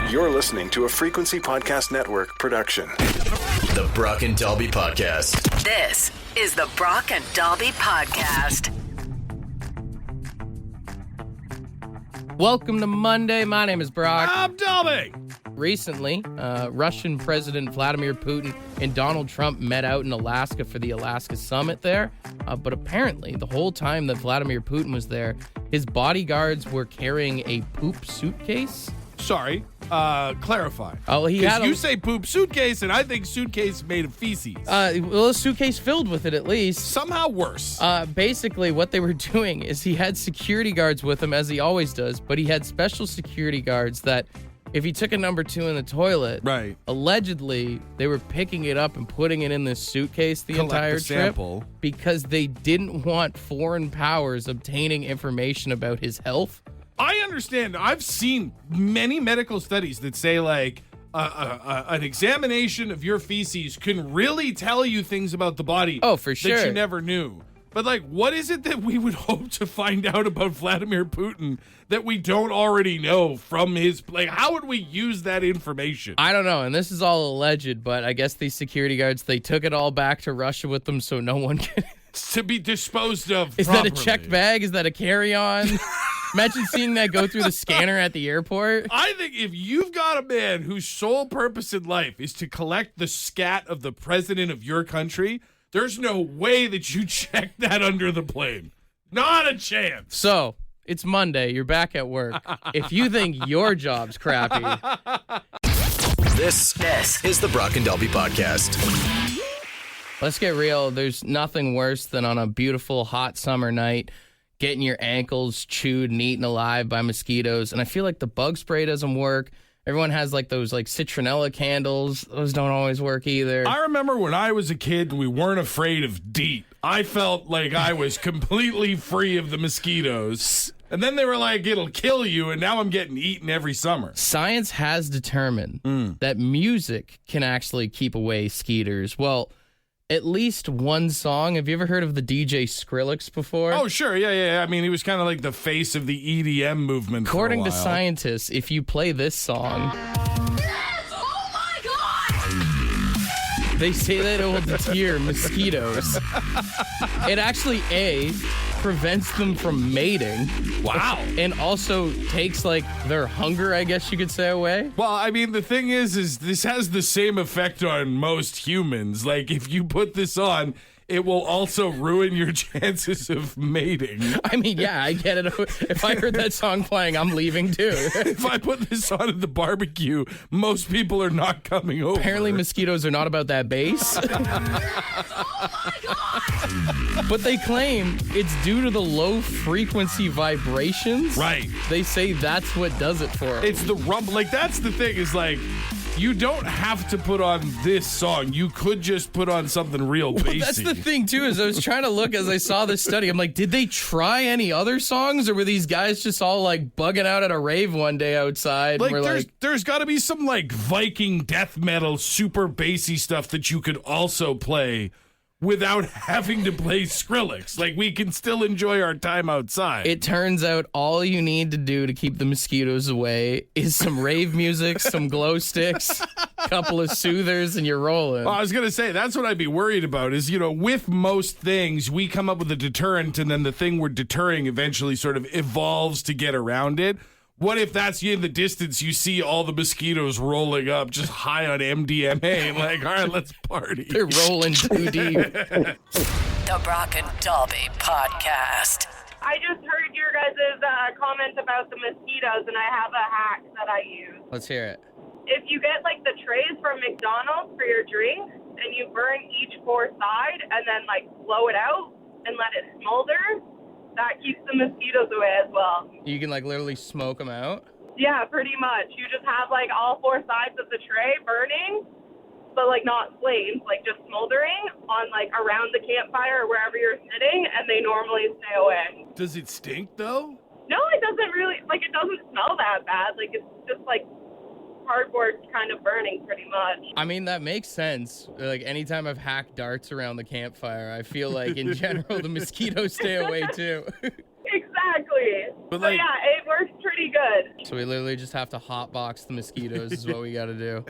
You're listening to a Frequency Podcast Network production. The Brock and Dalby Podcast. This is the Brock and Dalby Podcast. Welcome to Monday. My name is Brock. I'm Dalby. Recently, Russian President Vladmir Putin and Donald Trump met out in Alaska for the Alaska Summit there. But apparently, the whole time that Vladimir Putin was there, his bodyguards were carrying a poop suitcase. Sorry, clarify. Oh, he had you say poop suitcase, and I think suitcase made of feces. Well, a suitcase filled with it at least. Somehow worse. Basically, what they were doing is he had security guards with him, as he always does, but he had special security guards that if he took a number 2 in the toilet, right, allegedly they were picking it up and putting it in this suitcase the entire trip sample. Because they didn't want foreign powers obtaining information about his health. I understand. I've seen many medical studies that say, like, an examination of your feces can really tell you things about the body. Oh, for sure. That you never knew. But, like, what is it that we would hope to find out about Vladimir Putin that we don't already know from his... Like, how would we use that information? I don't know, and this is all alleged, but I guess these security guards, they took it all back to Russia with them so no one can... to be disposed of Is properly. that a checked bag? Is that a carry-on? Imagine seeing that go through the scanner at the airport. I think if you've got a man whose sole purpose in life is to collect the scat of the president of your country... There's no way that you check that under the plane. Not a chance. So, it's Monday. You're back at work. If you think your job's crappy... This is the Brock and Dalby Podcast. Let's get real. There's nothing worse than on a beautiful, hot summer night, getting your ankles chewed and eaten alive by mosquitoes. And I feel like the bug spray doesn't work. Everyone has like those like citronella candles. Those don't always work either. I remember when I was a kid and we weren't afraid of DEET. I felt like I was completely free of the mosquitoes. And then they were like, it'll kill you, and now I'm getting eaten every summer. Science has determined that music can actually keep away skeeters. Well, at least one song. Have you ever heard of the DJ Skrillex before? Oh, sure. Yeah. I mean, he was kind of like the face of the EDM movement According for a to while. scientists, if you play this song... Yes! Oh my God! They say that it will deter mosquitoes. It actually, prevents them from mating. Wow. And also takes, like, their hunger, I guess you could say, away. Well, I mean, the thing is this has the same effect on most humans. Like, if you put this on, it will also ruin your chances of mating. I mean, yeah, I get it. If I heard that song playing, I'm leaving, too. If I put this on at the barbecue, most people are not coming over. Apparently, mosquitoes are not about that bass. But they claim it's due to the low-frequency vibrations. Right. They say that's what does it for them. It's the rumble. Like, that's the thing is, like, you don't have to put on this song. You could just put on something real bassy. That's the thing, too, is I was trying to look as I saw this study. I'm like, did they try any other songs, or were these guys just all, like, bugging out at a rave one day outside? Like, and there's got to be some, like, Viking death metal, super bassy stuff that you could also play without having to play Skrillex. Like, we can still enjoy our time outside. It turns out all you need to do to keep the mosquitoes away is some rave music, some glow sticks, a couple of soothers, and you're rolling. Well, I was going to say, that's what I'd be worried about is, with most things, we come up with a deterrent, and then the thing we're deterring eventually sort of evolves to get around it. What if that's in the distance, you see all the mosquitoes rolling up just high on MDMA, like, all right, let's party. They're rolling too deep. The Brock and Dalby Podcast. I just heard your guys' comment about the mosquitoes, and I have a hack that I use. Let's hear it. If you get, like, the trays from McDonald's for your drink, and you burn each 4 side, and then, like, blow it out and let it smolder, that keeps the mosquitoes away as well. You can, like, literally smoke them out? Yeah, pretty much. You just have, like, all 4 sides of the tray burning, but, like, not flames, like, just smoldering on, like, around the campfire or wherever you're sitting, and they normally stay away. Does it stink, though? No, it doesn't really, like, it doesn't smell that bad. Like, it's just, like, cardboard kind of burning pretty much. I mean, that makes sense. Like, anytime I've hacked darts around the campfire, I feel like, in general, the mosquitoes stay away, too. Exactly. Exactly. But, So like- yeah, it works pretty good. So we literally just have to hotbox the mosquitoes is what we got to do.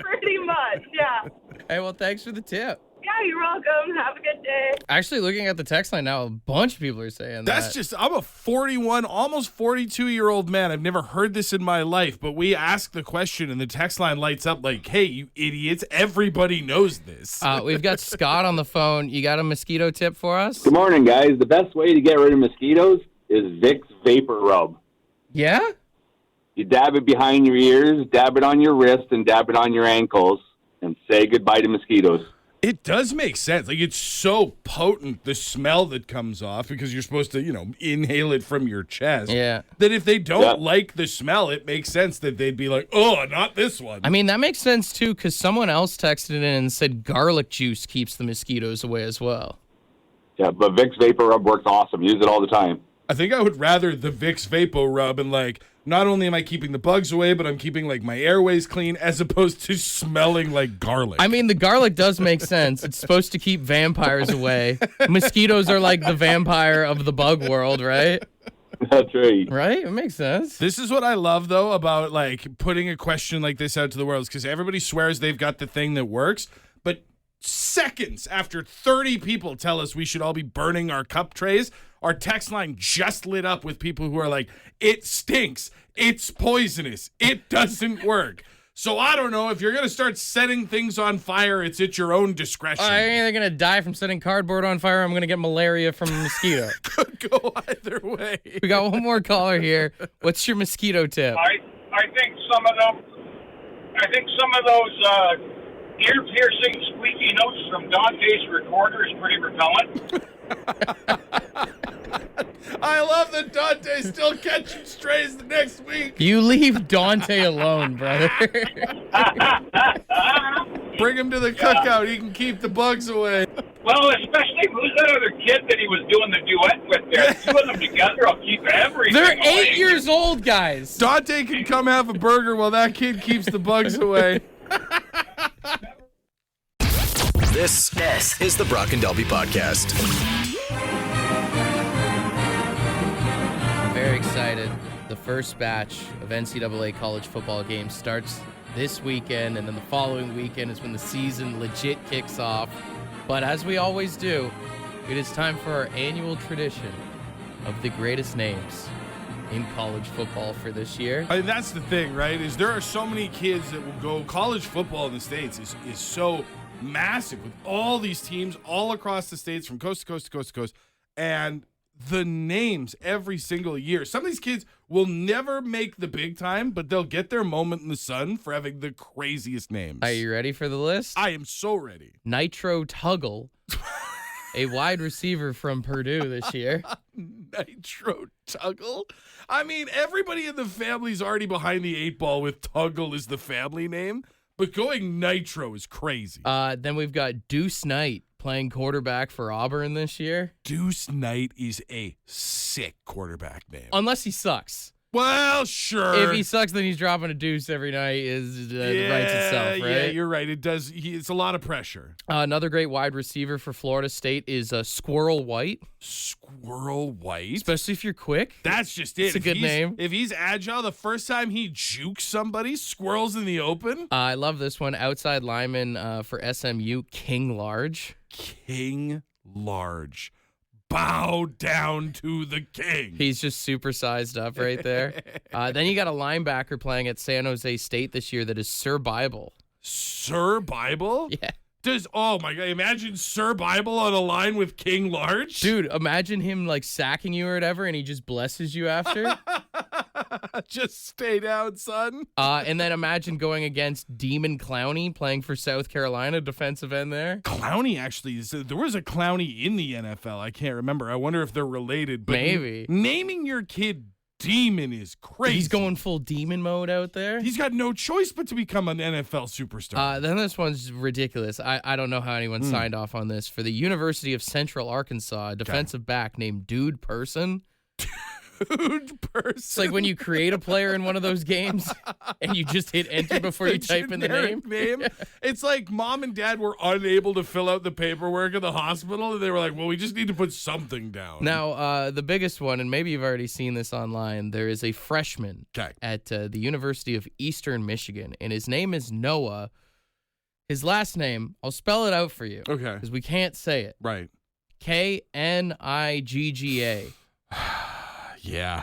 Pretty much, yeah. Hey, well, thanks for the tip. Yeah, you're welcome. Have a good day. Actually, looking at the text line now, a bunch of people are saying That's that. just, I'm a 41, almost 42-year-old man. I've never heard this in my life, but we ask the question and the text line lights up like, hey, you idiots, everybody knows this. We've got Scott on the phone. You got a mosquito tip for us? Good morning, guys. The best way to get rid of mosquitoes is Vicks Vapor Rub. Yeah? You dab it behind your ears, dab it on your wrist, and dab it on your ankles, and say goodbye to mosquitoes. It does make sense. Like, it's so potent, the smell that comes off, because you're supposed to, inhale it from your chest. Yeah. That if they don't like the smell, it makes sense that they'd be like, oh, not this one. I mean, that makes sense, too, because someone else texted in and said garlic juice keeps the mosquitoes away as well. Yeah, but Vicks Vapor Rub works awesome. Use it all the time. I think I would rather the Vicks Vapo Rub and, like, not only am I keeping the bugs away, but I'm keeping, like, my airways clean as opposed to smelling like garlic. I mean, the garlic does make sense. It's supposed to keep vampires away. Mosquitoes are like the vampire of the bug world, right? That's right. Right? It makes sense. This is what I love, though, about, like, putting a question like this out to the world, because everybody swears they've got the thing that works, but seconds after 30 people tell us we should all be burning our cup trays, our text line just lit up with people who are like, it stinks, it's poisonous, it doesn't work. So I don't know, if you're going to start setting things on fire, it's at your own discretion. I'm either going to die from setting cardboard on fire or I'm going to get malaria from a mosquito. Could go either way. We got one more caller here. What's your mosquito tip? I think some of those ear-piercing squeaky notes from Dante's recorder is pretty repellent. I love that Dante's still catching strays the next week. You leave Dante alone, brother. Bring him to the cookout. He can keep the bugs away. Well, especially who's that other kid that he was doing the duet with there? Two of them together, I'll keep everything They're away. 8 years old, guys. Dante can come have a burger while that kid keeps the bugs away. This is the Brock and Dalby podcast. I'm very excited. The first batch of NCAA college football games starts this weekend, and then the following weekend is when the season legit kicks off. But as we always do, it is time for our annual tradition of the greatest names in college football for this year. I mean, that's the thing, right? Is there are so many kids that will go. College football in the States is so massive with all these teams all across the States from coast to coast to coast to coast. And the names every single year. Some of these kids will never make the big time, but they'll get their moment in the sun for having the craziest names. Are you ready for the list? I am so ready. Nitro Tuggle, a wide receiver from Purdue this year. Nitro Tuggle? I mean, everybody in the family's already behind the 8 ball with Tuggle is the family name, but going Nitro is crazy. Then we've got Deuce Knight playing quarterback for Auburn this year. Deuce Knight is a sick quarterback name. Unless he sucks. Well, sure. If he sucks, then he's dropping a deuce every night. Writes itself, right? Yeah, you're right. It does. It's a lot of pressure. Another great wide receiver for Florida State is Squirrel White. Squirrel White? Especially if you're quick. That's just it. It's a good name. If he's agile, the first time he jukes somebody, squirrels in the open. I love this one. Outside lineman for SMU, King Large. King Large. Bow down to the king. He's just super sized up right there. Then you got a linebacker playing at San Jose State this year that is Sir Bible. Sir Bible? Yeah. Oh my God, imagine Sir Bible on a line with King Large. Dude, imagine him like sacking you or whatever and he just blesses you after. Just stay down, son. And then imagine going against Demon Clowney playing for South Carolina, defensive end there. Clowney actually there was a Clowney in the NFL. I can't remember. I wonder if they're related. But maybe. Naming your kid Demon is crazy. He's going full demon mode out there. He's got no choice but to become an NFL superstar. Then this one's ridiculous. I don't know how anyone signed off on this. For the University of Central Arkansas, a defensive back named Dude Person. rude person. It's like when you create a player in one of those games and you just hit enter before you type in the name. It's like mom and dad were unable to fill out the paperwork at the hospital, and they were like, well, we just need to put something down. Now, the biggest one, and maybe you've already seen this online, there is a freshman at the University of Eastern Michigan, and his name is Noah. His last name, I'll spell it out for you. Okay. Because we can't say it. Right. Knigga. Yeah,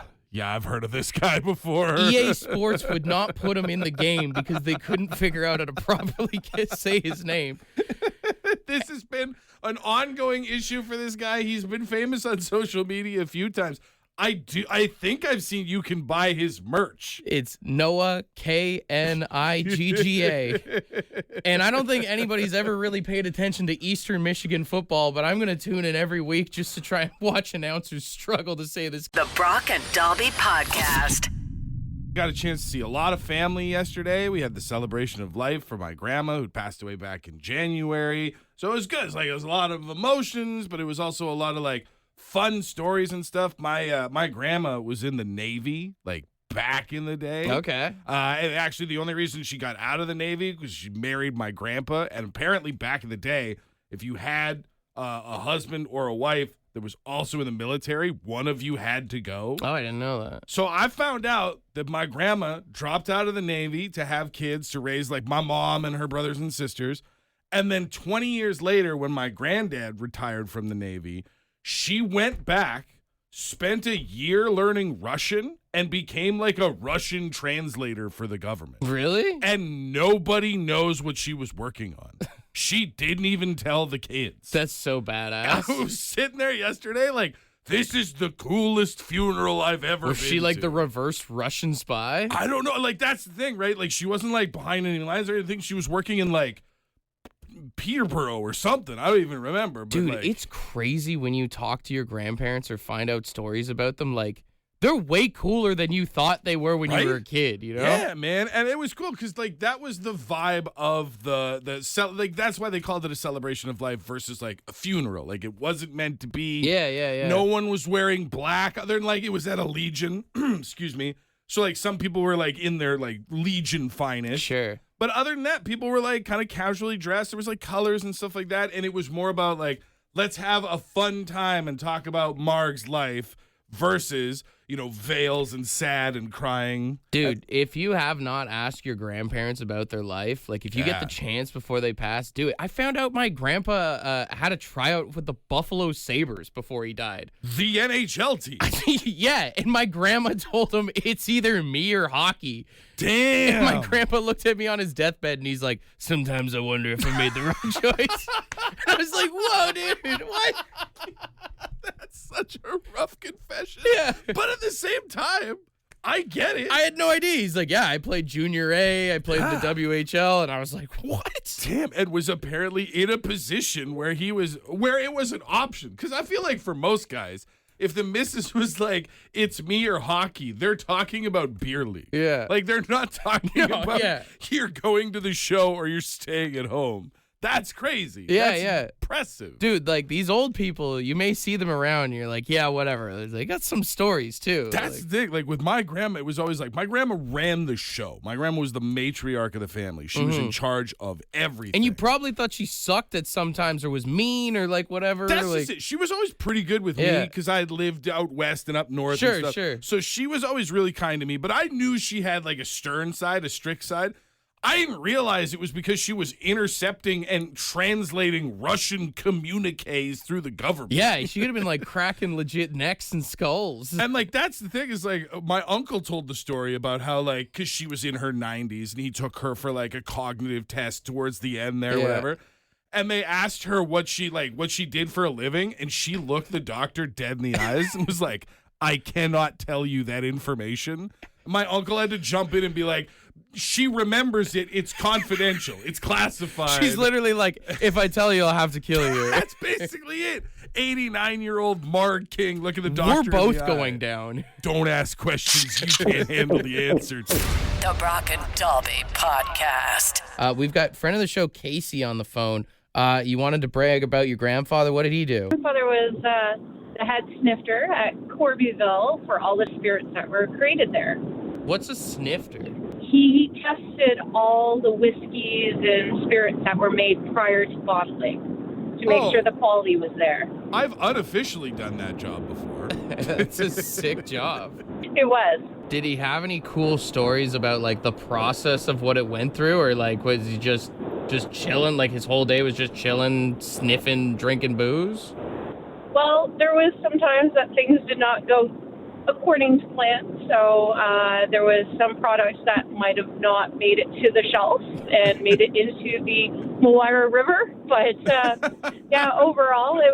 I've heard of this guy before. EA Sports would not put him in the game because they couldn't figure out how to properly say his name. This has been an ongoing issue for this guy. He's been famous on social media a few times. I think I've seen you can buy his merch. It's Noah, Knigga. And I don't think anybody's ever really paid attention to Eastern Michigan football, but I'm going to tune in every week just to try and watch announcers struggle to say this. The Brock and Dalby Podcast. Got a chance to see a lot of family yesterday. We had the celebration of life for my grandma who passed away back in January. So it was good. It was a lot of emotions, but it was also a lot of fun stories and stuff. My grandma was in the Navy, back in the day. Okay. And actually, the only reason she got out of the Navy was she married my grandpa. And apparently, back in the day, if you had a husband or a wife that was also in the military, one of you had to go. Oh, I didn't know that. So I found out that my grandma dropped out of the Navy to have kids to raise my mom and her brothers and sisters. And then 20 years later, when my granddad retired from the Navy, she went back, spent a year learning Russian, and became a Russian translator for the government. Really? And nobody knows what she was working on. She didn't even tell the kids. That's so badass. I was sitting there yesterday this is the coolest funeral I've ever been Was she to. the reverse Russian spy? I don't know. That's the thing, right? She wasn't behind any lines or anything. She was working in Peterborough or something. I don't even remember. But dude, it's crazy when you talk to your grandparents or find out stories about them. They're way cooler than you thought they were when you were a kid, you know? Yeah, man. And it was cool because that was the vibe of that's why they called it a celebration of life versus a funeral. It wasn't meant to be. Yeah. No one was wearing black other than it was at a Legion. Excuse me. So some people were in their Legion finest. Sure. But other than that, people were kind of casually dressed. There was colors and stuff like that. And it was more about let's have a fun time and talk about Marg's life versus, veils and sad and crying. Dude, if you have not asked your grandparents about their life, if you get the chance before they pass, do it. I found out my grandpa had a tryout with the Buffalo Sabres before he died. The NHL team. Yeah, and my grandma told him it's either me or hockey. Damn. And my grandpa looked at me on his deathbed and he's like, sometimes I wonder if I made the wrong choice. And I was like, whoa, dude, what? That's such a rough confession. Yeah. But at the same time, I get it. I had no idea. He's like, yeah, I played Junior A, I played in the WHL, and I was like, what? Damn, and was apparently in a position where it was an option. Because I feel for most guys, if the missus was it's me or hockey, they're talking about beer league. Yeah. They're not talking about you're going to the show or you're staying at home. That's crazy. Yeah, That's impressive. Dude, these old people, you may see them around and you're like, yeah, whatever. They got some stories too. That's the thing. With my grandma, it was always my grandma ran the show. My grandma was the matriarch of the family. She was in charge of everything. And you probably thought she sucked at sometimes or was mean or whatever. That's just it. She was always pretty good with me because I had lived out west and up north and stuff. Sure. So she was always really kind to me, but I knew she had a stern side, a strict side. I didn't realize it was because she was intercepting and translating Russian communiques through the government. Yeah, she could have been cracking legit necks and skulls. And that's the thing is my uncle told the story about how because she was in her 90s and he took her for a cognitive test towards the end there, whatever. And they asked her what she did for a living, and she looked the doctor dead in the eyes and was like, I cannot tell you that information. My uncle had to jump in and be like, she remembers it. It's confidential. It's classified. She's literally if I tell you, I'll have to kill you. That's basically it. 89-year-old Marg King. Look at the doctor. We're both going down. Don't ask questions you can't handle the answer to. The Brock and Dalby Podcast. We've got friend of the show, Casey, on the phone. You wanted to brag about your grandfather. What did he do? My grandfather was the head snifter at Corbyville for all the spirits that were created there. What's a snifter? He tested all the whiskeys and spirits that were made prior to bottling to make sure the quality was there. I've unofficially done that job before. That's a sick job. It was. Did he have any cool stories about like the process of what it went through, or like was he just chilling? Like his whole day was just chilling, sniffing, drinking booze? Well, there was some times that things did not go according to plan. So there was some products that might have not made it to the shelf and made it into the Moira River. But yeah, overall, it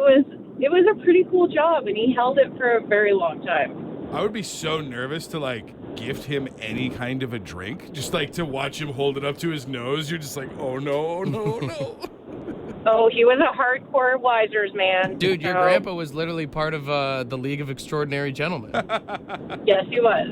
was a pretty cool job, and he held it for a very long time. I would be so nervous to like gift him any kind of a drink, just like to watch him hold it up to his nose. You're just like, oh no, no, no. Oh, he was a hardcore Wisers man. Dude, your grandpa was literally part of the League of Extraordinary Gentlemen. Yes, he was.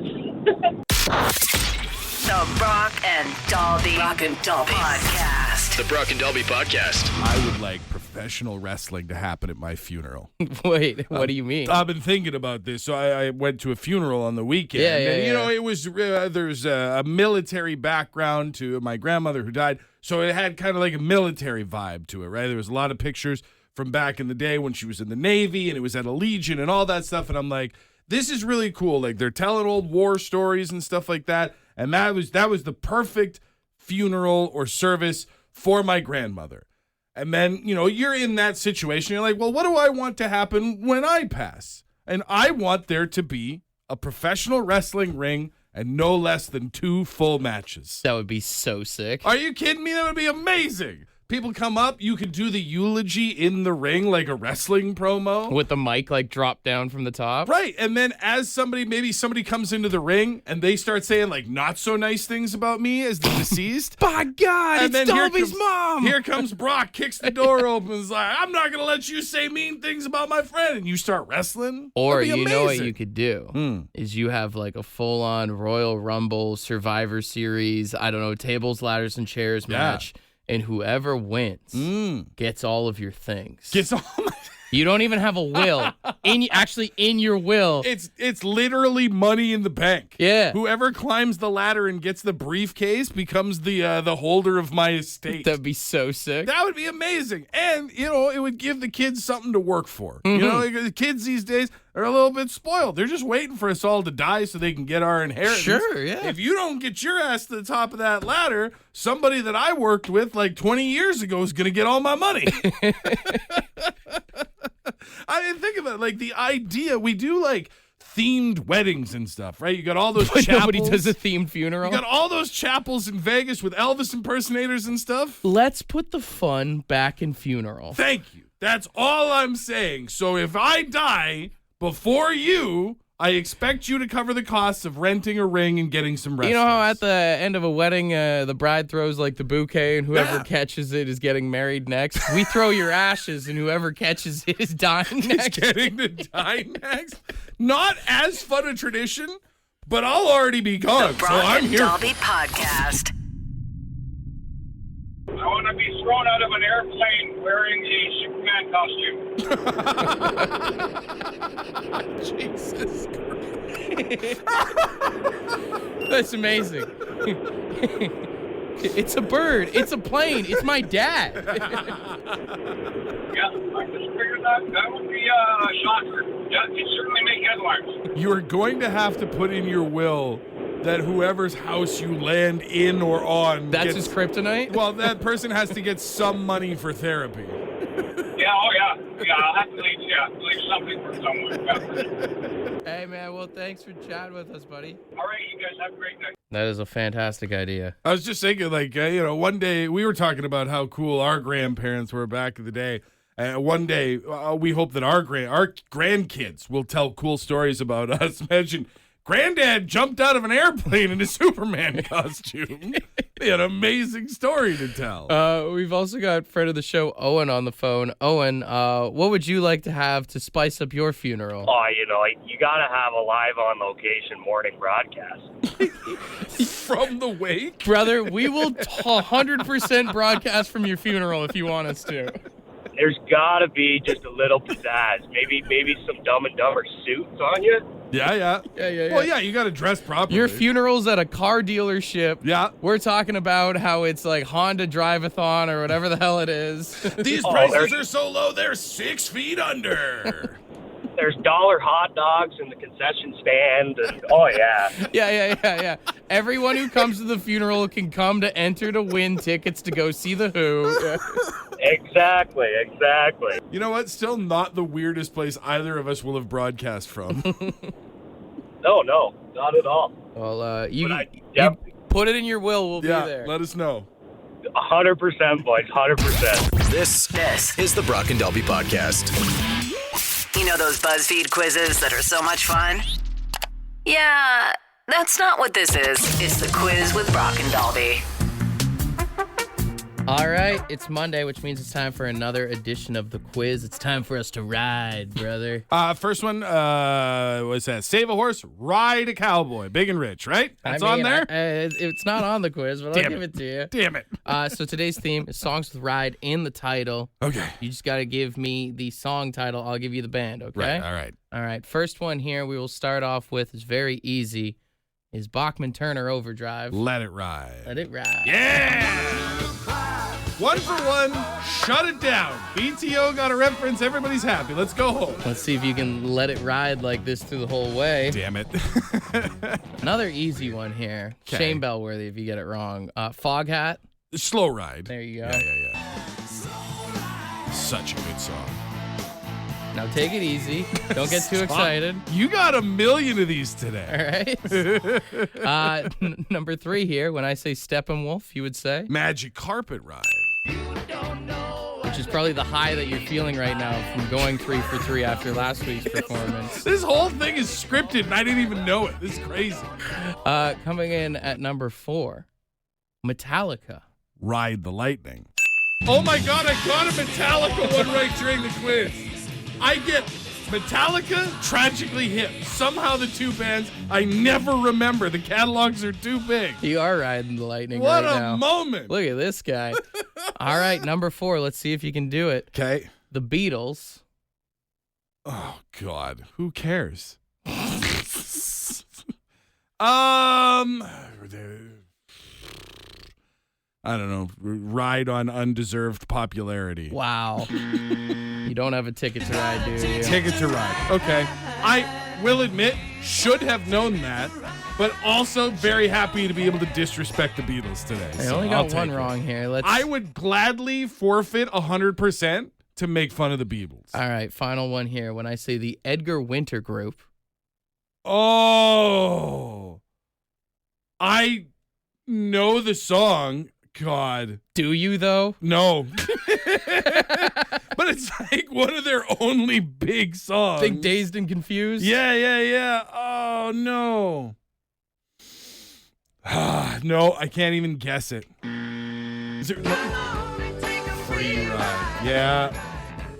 The Brock and Dalby podcast. The Brock and Dalby podcast. I would like professional wrestling to happen at my funeral. Wait, what do you mean? I've been thinking about this. So I went to a funeral on the weekend. And, you know, it was there's a military background to my grandmother who died. So it had kind of like a military vibe to it, right? There was a lot of pictures from back in the day when she was in the Navy, and it was at a Legion and all that stuff. And I'm like, this is really cool. Like they're telling old war stories and stuff like that. And that was the perfect funeral or service for my grandmother. And then, you know, you're in that situation. You're like, well, what do I want to happen when I pass? And I want there to be a professional wrestling ring and no less than 2 full matches. That would be so sick. Are you kidding me? That would be amazing. People come up, you could do the eulogy in the ring like a wrestling promo. With the mic like dropped down from the top. Right. And then as maybe somebody comes into the ring and they start saying like not so nice things about me as the deceased. By God, and it's Dalby's mom. Here comes Brock, kicks the door open, is like, I'm not going to let you say mean things about my friend. And you start wrestling. Or That'd be you know what amazing. you could do is you have like a full-on Royal Rumble, Survivor Series, I don't know, tables, ladders, and chairs match. And whoever wins gets all of your things. Gets all my... You don't even have a will. In your will. It's literally money in the bank. Yeah. Whoever climbs the ladder and gets the briefcase becomes the holder of my estate. That'd be so sick. That would be amazing. And, you know, it would give the kids something to work for. You know, like, the kids these days are a little bit spoiled. They're just waiting for us all to die so they can get our inheritance. Sure, yeah. If you don't get your ass to the top of that ladder, somebody that I worked with like 20 years ago is going to get all my money. I didn't think about it. Like the idea, we do like themed weddings and stuff, right? You got all those chapels. Nobody does a themed funeral. You got all those chapels in Vegas with Elvis impersonators and stuff. Let's put the fun back in funeral. Thank you. That's all I'm saying. So if I die before you, I expect you to cover the costs of renting a ring and getting some rest. You know how at the end of a wedding, the bride throws like the bouquet and whoever catches it is getting married next? We throw your ashes and whoever catches it is dying next. Getting to die next? Not as fun a tradition, but I'll already be gone, The so Brock I'm and here. Dalby podcast. I want to be thrown out of an airplane wearing a Superman costume. Jesus Christ. That's amazing. It's a bird. It's a plane. It's my dad. Yeah, I just figured that would be a shocker. Yeah, it'd certainly make headlines. You're going to have to put in your will that whoever's house you land in or on That's his kryptonite? Well, that person has to get some money for therapy. Yeah, oh yeah. Yeah, I'll have to leave something for someone. Yeah. Hey, man, well, thanks for chatting with us, buddy. All right, you guys have a great night. That is a fantastic idea. I was just thinking, like, you know, one day we were talking about how cool our grandparents were back in the day. One day we hope that our grandkids will tell cool stories about us. Imagine Granddad jumped out of an airplane in a Superman costume. He had an amazing story to tell. We've also got friend of the show, Owen, on the phone. Owen, what would you like to have to spice up your funeral? Oh, you know, you got to have a live on location morning broadcast. From the wake? Brother, we will 100% broadcast from your funeral if you want us to. There's got to be just a little pizzazz. Maybe some Dumb and Dumber suits on you. Yeah. Well, yeah, you got to dress properly. Your funeral's at a car dealership. Yeah. We're talking about how it's like Honda Drive-a-thon or whatever the hell it is. These prices are so low, they're 6 feet under. There's dollar hot dogs in the concession stand. And, oh, yeah. Yeah. Everyone who comes to the funeral can come to enter to win tickets to go see The Who. Exactly. You know what? Still not the weirdest place either of us will have broadcast from. No, not at all. Well, you put it in your will. We'll be there. Let us know. 100%, boys. 100%. This is the Brock and Dalby Podcast. You know those BuzzFeed quizzes that are so much fun? Yeah, that's not what this is. It's the quiz with Brock and Dalby. All right, it's Monday, which means it's time for another edition of the quiz. It's time for us to ride, brother. First one was that save a horse, ride a cowboy, big and rich, right? That's on there? It's not on the quiz, but I'll give it to you. Damn it. So today's theme is songs with ride in the title. Okay. You just got to give me the song title. I'll give you the band, okay? Right, all right. First one here we will start off with is very easy. Is Bachman Turner Overdrive. Let it ride. Let it ride. Yeah! 1 for 1. Shut it down. BTO got a reference. Everybody's happy. Let's go home. Let's see if you can let it ride like this through the whole way. Damn it. Another easy one here. Okay. Shane Bellworthy if you get it wrong. Foghat. Slow ride. There you go. Yeah. Such a good song. Now take it easy. Don't get too excited. You got a million of these today. All right. Number 3 here. When I say Steppenwolf, you would say? Magic Carpet Ride. Which is probably the high that you're feeling right now from going 3 for 3 after last week's performance. This whole thing is scripted and I didn't even know it. This is crazy. Coming in at number 4, Metallica. Ride the Lightning. Oh my God, I got a Metallica one right during the quiz. I get Metallica, Tragically Hip. Somehow the two bands I never remember. The catalogs are too big. You are riding the lightning what right a now. moment. Look at this guy. All right, number 4. Let's see if you can do it. Okay. The Beatles. Oh, God. Who cares? I don't know. Ride on undeserved popularity. Wow. You don't have a ticket to ride, do you? Ticket to ride. Okay. I will admit, should have known that, but also very happy to be able to disrespect the Beatles today. I only got one wrong here. I would gladly forfeit 100% to make fun of the Beatles. All right, final one here. When I say the Edgar Winter Group. Oh. I know the song. God. Do you, though? No. But it's like one of their only big songs. Think Dazed and Confused? Yeah. Oh, no. No, I can't even guess it. Is it Free Ride? Yeah.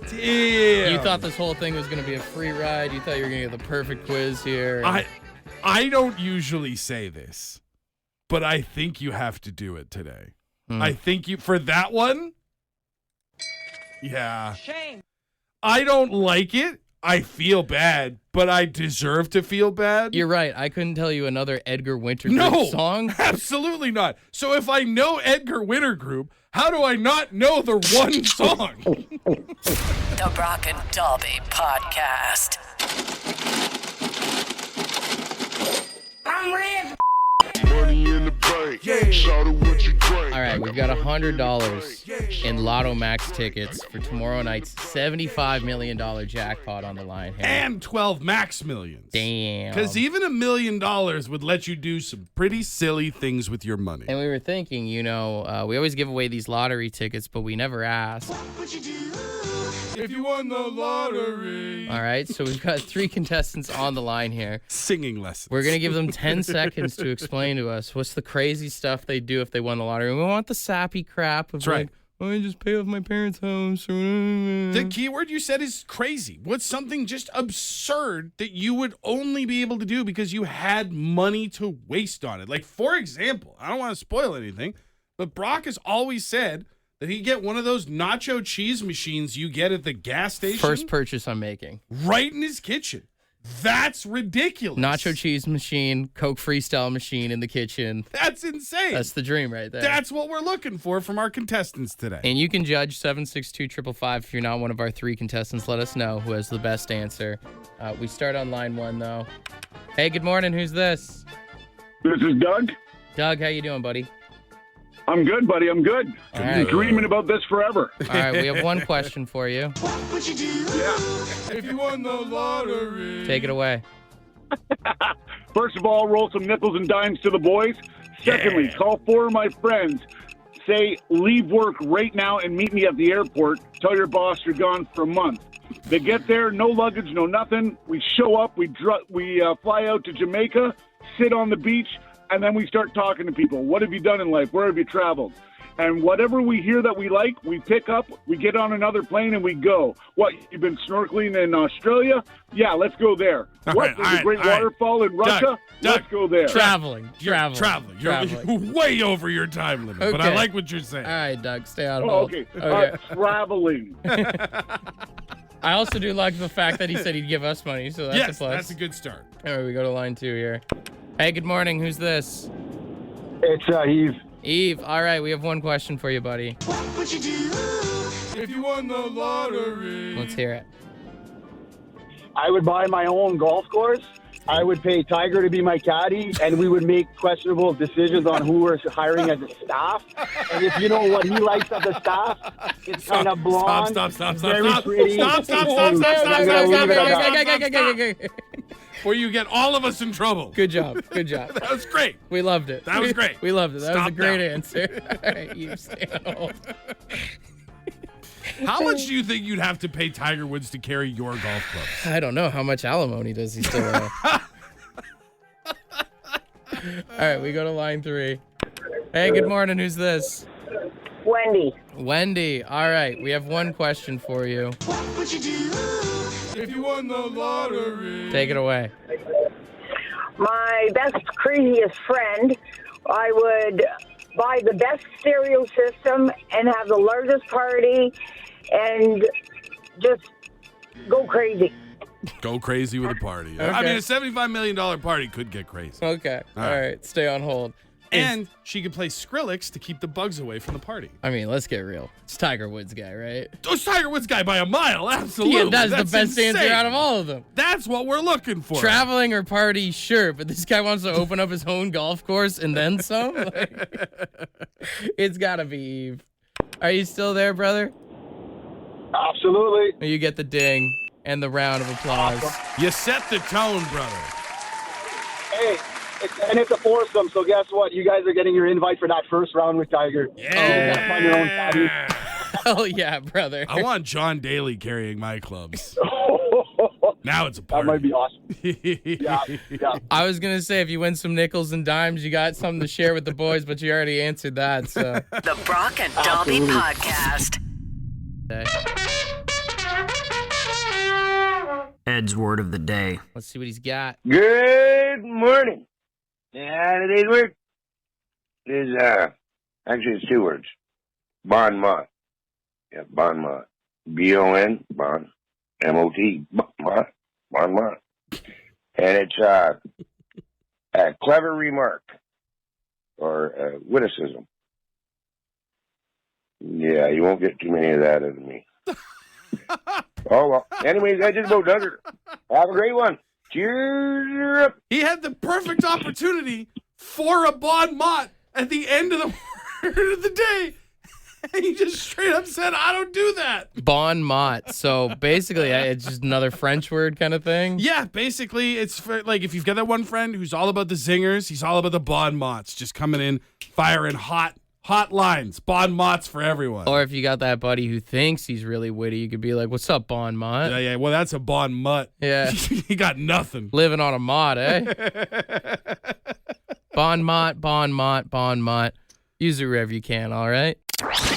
Damn. You thought this whole thing was going to be a free ride? You thought you were going to get the perfect quiz here? I don't usually say this, but I think you have to do it today. I think you, for that one, yeah. Shame. I don't like it. I feel bad, but I deserve to feel bad. You're right. I couldn't tell you another Edgar Winter Group song. Absolutely not. So if I know Edgar Winter Group, how do I not know the one song? The Brock and Dalby Podcast. I'm rich. Money in the bank. Shout out what you drink. All right, we've got $100 in Lotto Max tickets for tomorrow night's $75 million jackpot on the line here. And 12 Max Millions. Damn. Because even $1 million would let you do some pretty silly things with your money. And we were thinking, we always give away these lottery tickets, but we never ask. What would you do if you won the lottery? All right, so we've got 3 contestants on the line here. Singing lessons. We're going to give them 10 seconds to explain to us what's the crazy stuff they do if they won the lottery. We want the sappy crap of I just pay off my parents' house. The keyword you said is crazy. What's something just absurd that you would only be able to do because you had money to waste on it? Like, for example, I don't want to spoil anything, but Brock has always said that he get one of those nacho cheese machines you get at the gas station. First purchase I'm making. Right in his kitchen. That's ridiculous. Nacho cheese machine, Coke Freestyle machine in the kitchen. That's insane. That's the dream right there. That's what we're looking for from our contestants today. And you can judge 762-555 if you're not one of our 3 contestants. Let us know who has the best answer. We start on line 1, though. Hey, good morning. Who's this? This is Doug. Doug, how you doing, buddy? I'm good, buddy. I'm good. All I've been dreaming about this forever. All right, we have one question for you. What would you do? Yeah. If you won the lottery. Take it away. First of all, roll some nickels and dimes to the boys. Secondly, call 4 of my friends. Say, leave work right now and meet me at the airport. Tell your boss you're gone for a month. They get there, no luggage, no nothing. We show up, we fly out to Jamaica, sit on the beach, and then we start talking to people. What have you done in life? Where have you traveled? And whatever we hear that we like, we pick up, we get on another plane, and we go. What, you've been snorkeling in Australia? Yeah, let's go there. There's a great waterfall in Russia? Let's go there. Traveling. You're way over your time limit, but I like what you're saying. All right, Doug, stay on hold. Okay. Traveling. I also do like the fact that he said he'd give us money, so that's a plus. That's a good start. All right, we go to line 2 here. Hey, good morning. Who's this? It's Eve. Eve, all right, we have one question for you, buddy. What would you do if you won the lottery? Let's hear it. I would buy my own golf course. I would pay Tiger to be my caddy, and we would make questionable decisions on who we're hiring as a staff. And if you know what he likes of the staff, it's kind of blonde, Stop. very pretty. Stop. Where you get all of us in trouble. Good job. That was great. We loved it. That was great. We loved it. That was a great now. answer. All right, you stay on hold. How much do you think you'd have to pay Tiger Woods to carry your golf clubs? I don't know. How much alimony does he still owe? All right, we go to line 3. Hey, good morning. Who's this? Wendy. All right, we have one question for you. What would you do if you won the lottery? Take it away. My best, craziest friend, I would buy the best stereo system and have the largest party and just go crazy. Go crazy with a party. Okay. I mean, a $75 million party could get crazy. Okay. All right. Stay on hold. And she could play Skrillex to keep the bugs away from the party. I mean, let's get real. It's Tiger Woods guy, right? Oh, it's Tiger Woods guy by a mile. Absolutely. Yeah, that's the best insane. answer out of all of them. That's what we're looking for. Traveling or party, sure, but this guy wants to open up his own golf course and then some? It's got to be Eve. Are you still there, brother? Absolutely. You get the ding and the round of applause. You set the tone, brother. Hey, it's a foursome, so guess what? You guys are getting your invite for that first round with Tiger. Yeah. Find your own caddy. Hell yeah, brother. I want John Daly carrying my clubs. Now it's a party. That might be awesome. Yeah. I was going to say, if you win some nickels and dimes, you got something to share with the boys, but you already answered that, so. The Brock and Dalby Podcast. Ed's word of the day. Let's see what he's got. Good morning. Yeah, today's word is, actually it's 2 words. Bon mot. Yeah, bon mot. B-O-N, bon, M-O-T, mot, bon mot. And it's, a clever remark or a witticism. Yeah, you won't get too many of that out of me. Oh, well. Anyways, I just about does it. Have a great one. Cheers. He had the perfect opportunity for a bon mot at the end of the word of the day. And he just straight up said, I don't do that. Bon mot. So basically, it's just another French word kind of thing. Yeah, basically, it's for, like if you've got that one friend who's all about the zingers, he's all about the bon mots, just coming in, firing hot lines, bon mots for everyone. Or if you got that buddy who thinks he's really witty, you could be like, what's up, bon mot? Yeah, well, that's a bon mutt. Yeah. He got nothing. Living on a mot, eh? Bon mot, bon mot, bon mot. Use it wherever you can, all right?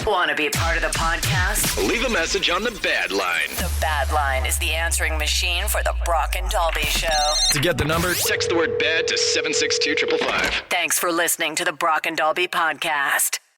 Want to be a part of the podcast? Leave a message on the Bad Line. The Bad Line is the answering machine for the Brock and Dalby Show. To get the number, text the word BAD to 762-555. Thanks for listening to the Brock and Dalby Podcast.